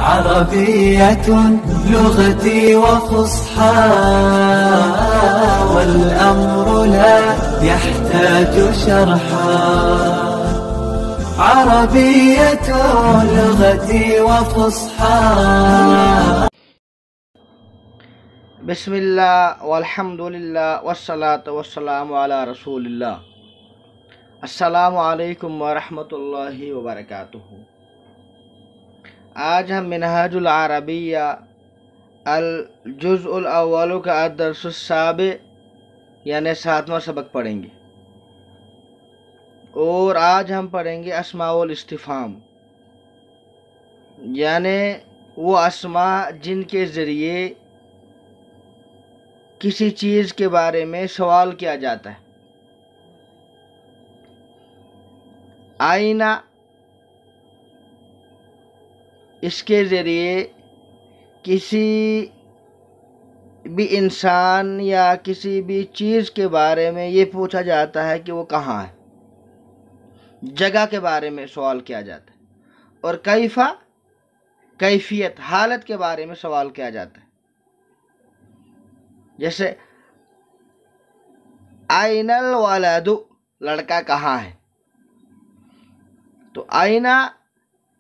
عربية لغتي وفصحى والأمر لا يحتاج شرحا. عربية لغتي وفصحى. بسم اللہ والحمد للہ والصلاة والسلام علی رسول اللہ. السلام علیکم ورحمۃ اللہ وبرکاتہ. آج ہم منہاج العربیہ الجزء الاول کا الدرس السابع یعنی 7واں سبق پڑھیں گے، اور آج ہم پڑھیں گے اسماء الاستفہام، یعنی وہ اسماء جن کے ذریعے کسی چیز کے بارے میں سوال کیا جاتا ہے. آئینہ، اس کے ذریعے کسی بھی انسان یا کسی بھی چیز کے بارے میں یہ پوچھا جاتا ہے کہ وہ کہاں ہے، جگہ کے بارے میں سوال کیا جاتا ہے. اور کیفا، کیفیت، حالت کے بارے میں سوال کیا جاتا ہے. جیسے آئین الولد، لڑکا کہاں ہے، تو آئینہ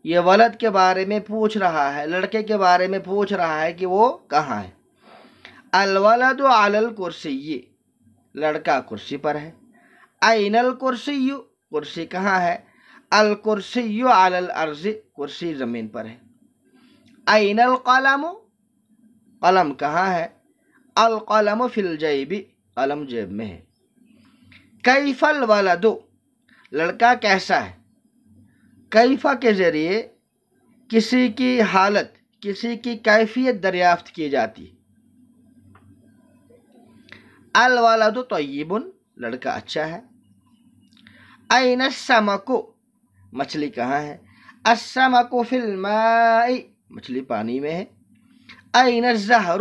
یہ ولد کے بارے میں پوچھ رہا ہے، لڑکے کے بارے میں پوچھ رہا ہے کہ وہ کہاں ہے. الولد علی الکرسی، لڑکا کرسی پر ہے. آئین الکرسی، کرسی کہاں ہے. الکرسی علی الارض، کرسی زمین پر ہے. آئین القلم، قلم کہاں ہے. القلم فی الجیب، قلم جیب میں ہے. کیف الولد، لڑکا کیسا ہے. کیفا کے ذریعے کسی کی حالت، کسی کی کیفیت دریافت کی جاتی. الولد طیب، لڑکا اچھا ہے. این السمک، مچھلی کہاں ہے. السمک فی الماء، مچھلی پانی میں ہے. این الزہر،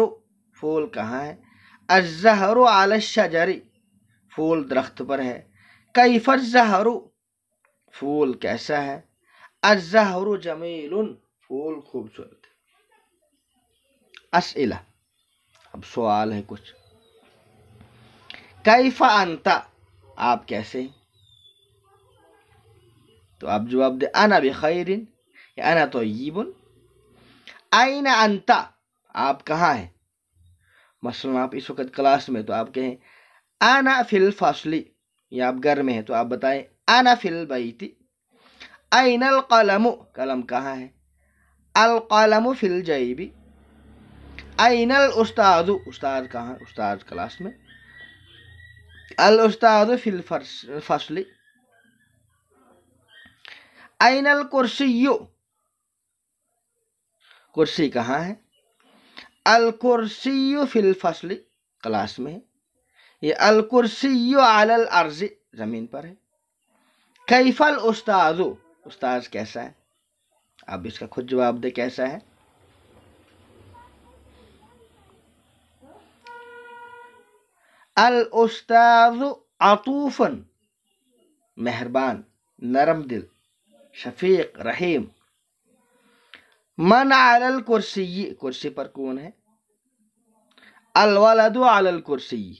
پھول کہاں ہے. الزہر علی الشجر، پھول درخت پر ہے. کیف الزہر، پھول کیسا ہے. الزہر جمیل، پھول خوبصورت ہے. اسئلہ، اب سوال ہے کچھ. کیف انت، آپ کیسے ہیں، تو آپ جواب دیں انا بخیر یا انا طیب. این انت، آپ کہاں ہیں. مثلا آپ اس وقت کلاس میں تو آپ کہیں انا فی الفصل، یا آپ گھر میں ہیں تو آپ بتائیں انا فی البیت. این القلم، قلم کہاں ہے. القلم فی الجیب. این الاستاذ، استاد کہاں، استاد کلاس میں. الاستاذ فی الفصل. این الکرسی، کرسی کہاں ہے. الکرسی فی الفصل، کلاس میں ہے. یہ الکرسی علی الارض، زمین پر ہے. کیف الاستاذ، استاذ کیسا ہے. آپ اس کا خود جواب دے کیسا ہے. الاستاذ عطوفا، مہربان، نرم دل، شفیق، رحیم. من علی الکرسی، کرسی پر کون ہے. الولد علی الکرسی،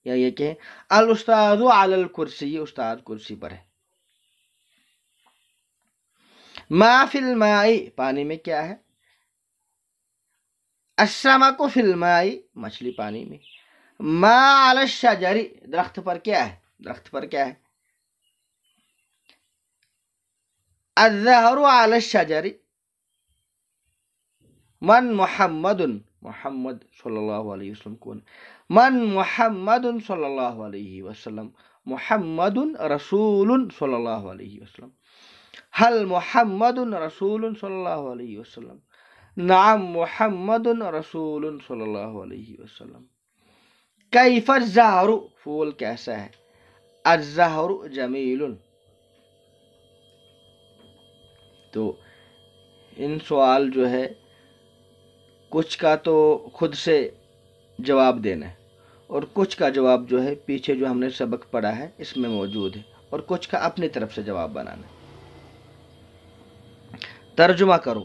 یا یہ کہ الاستاذ علی الکرسی، استاد کرسی پر ہے. ما فی الماء، پانی میں کیا ہے. السمک فی الماء، مچھلی پانی میں. ما علی الشجر، درخت پر کیا ہے، درخت پر کیا ہے. الزہر علی الشجر. من محمد، محمد صلی اللہ علیہ وسلم کون. من محمد صلی اللہ علیہ وسلم. محمد رسول صلی اللہ علیہ وسلم. هل محمد رسول صلی اللہ علیہ وسلم. نعم محمد رسول صلی اللہ علیہ وسلم. کیف الزہر، پھول کیسا ہے. الزہر جمیل. تو ان سوال جو ہے کچھ کا تو خود سے جواب دینا ہے، اور کچھ کا جواب جو ہے پیچھے جو ہم نے سبق پڑھا ہے اس میں موجود ہے، اور کچھ کا اپنی طرف سے جواب بنانا ہے. ترجمہ کرو.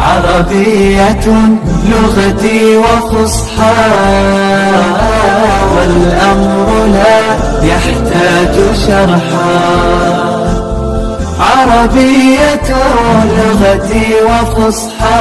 عربية لغتي وفصحى والأمر لا يحتاج شرحا. عربية لغتي وفصحى